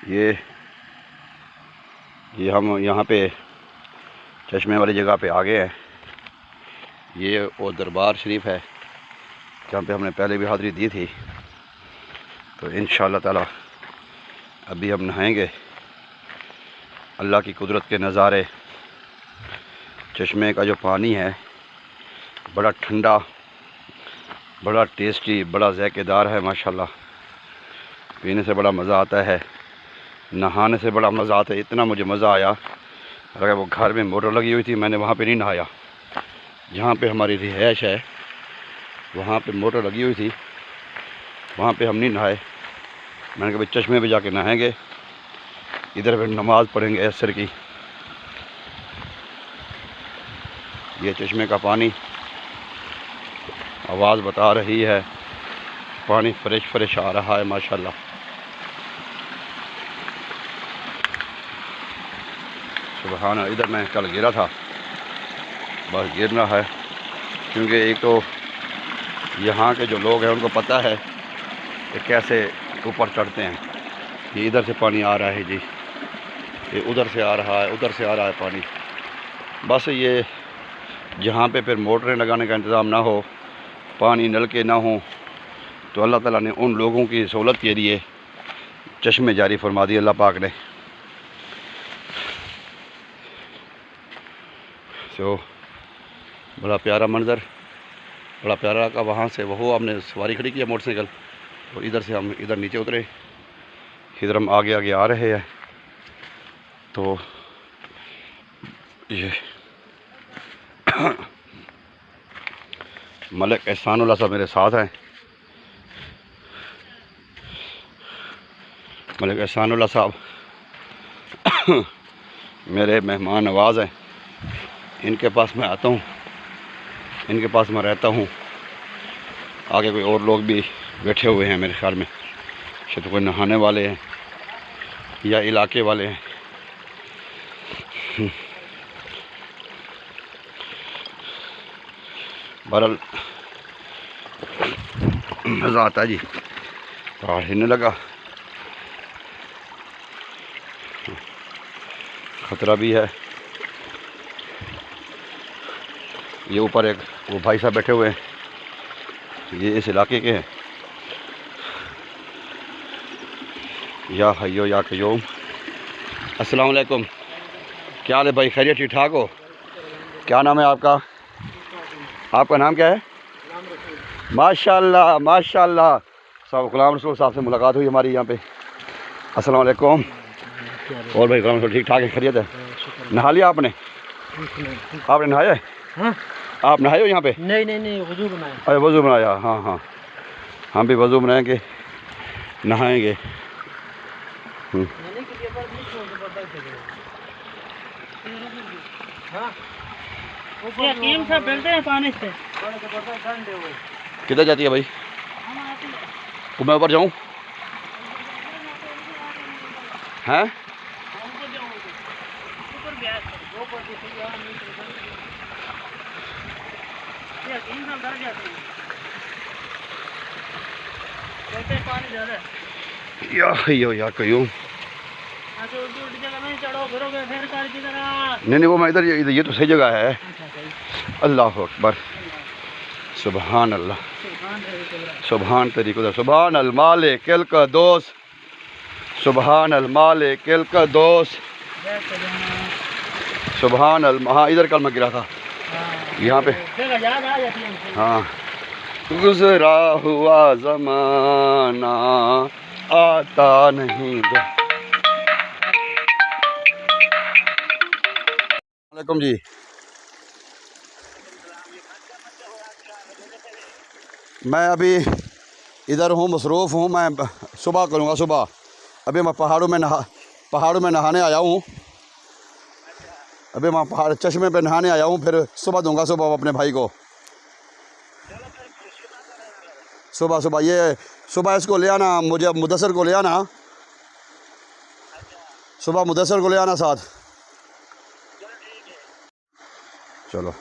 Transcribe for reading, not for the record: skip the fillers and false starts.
ये हम यहाँ पे चश्मे वाली जगह पे आ गए हैं। ये वो दरबार शरीफ है जहाँ पे हमने पहले भी हाज़िरी दी थी। तो इंशाअल्लाह ताला अभी हम नहाएंगे। अल्लाह की कुदरत के नज़ारे, चश्मे का जो पानी है बड़ा ठंडा, बड़ा टेस्टी, बड़ा ज़ायकेदार है माशाल्लाह। पीने से बड़ा मज़ा आता है, नहाने से बड़ा मज़ा आता है। इतना मुझे मज़ा आया, अगर वो घर में मोटर लगी हुई थी मैंने वहाँ पे नहीं नहाया। जहाँ पे हमारी रिहाइश है वहाँ पे मोटर लगी हुई थी, वहाँ पे हम नहीं नहाए। मैंने कहा भाई चश्मे पे जाके नहाएंगे, इधर फिर नमाज़ पढ़ेंगे असर की। ये चश्मे का पानी, आवाज़ बता रही है, पानी फ्रेश आ रहा है माशाल्लाह। सुभान अल्लाह। इधर मैं कल गिरा था, बस गिरना है, क्योंकि एक तो यहाँ के जो लोग हैं उनको पता है कि कैसे ऊपर चढ़ते हैं। ये इधर से पानी आ रहा है जी, ये उधर से आ रहा है, उधर से आ रहा है पानी। बस ये जहाँ पे फिर मोटरें लगाने का इंतज़ाम ना हो, पानी नल के ना हो, तो अल्लाह ताला ने उन लोगों की सहूलत के लिए चश्मे जारी फरमा दिए अल्लाह पाक ने। तो बड़ा प्यारा मंज़र, बड़ा प्यारा का। वहाँ से वो हमने सवारी खड़ी किया मोटरसाइकिल, और इधर से हम इधर नीचे उतरे, इधर हम आगे आगे आ रहे हैं। तो ये मलिक एहसानुल्लाह साहब मेरे साथ हैं। मलिक एहसानुल्लाह साहब मेरे मेहमान नवाज़ हैं। इनके पास मैं आता हूँ, इनके पास मैं रहता हूँ। आगे कोई और लोग भी बैठे हुए हैं मेरे ख्याल में, शायद कोई नहाने वाले हैं या इलाके वाले हैं। बहरहाल मज़ा आता है जी। पहाड़ हिलने लगा, ख़तरा भी है। ये ऊपर एक वो भाई साहब बैठे हुए हैं, ये इस इलाके के हैं। या हयो या कयूम, अस्सलाम वालेकुम। क्या हाल है भाई, खैरियत, ठीक ठाक हो? क्या नाम है आपका? आपका नाम क्या है? माशाल्लाह माशाल्लाह। साहब गुलाम रसूल साहब से मुलाकात हुई हमारी यहाँ पे। अस्सलाम वालेकुम। और भाई गुलाम रसूल ठीक ठाक है, खैरियत है? नहा लिया आपने? आपने नहाया है? हाँ? आप नहाए हो यहाँ पे? नहीं वज़ू बनाया। अरे वज़ू बनाया, हाँ हाँ, हम भी वज़ू बनाएंगे, नहाएंगे। पानी से किधर जाती है भाई? मैं ऊपर जाऊँ? हैं? या कयूं नहीं वो मैं इधर, ये तो सही जगह है। अल्लाह अकबर, सुभान अल्लाह, सुभान तेरी कुदरत, सुभान अल मालिक अल क़ुद्दूस, सुभान अल मालिक अल क़ुद्दूस, सुभान अल। हाँ इधर कल मैं गिरा था यहाँ पे। हाँ, गुज़रा हुआ ज़माना आता नहीं। वालेकुम जी। मैं अभी इधर हूँ, मसरूफ़ हूँ। मैं सुबह करूँगा, सुबह। अभी मैं पहाड़ों में नहाने आया हूँ। अभी मैं पहाड़ चश्मे पे नहाने आया हूँ, फिर सुबह दूँगा सुबह अपने भाई को। सुबह ये सुबह इसको ले आना, मुझे मुदस्सर को ले आना, सुबह मुदस्सर को ले आना साथ। चलो।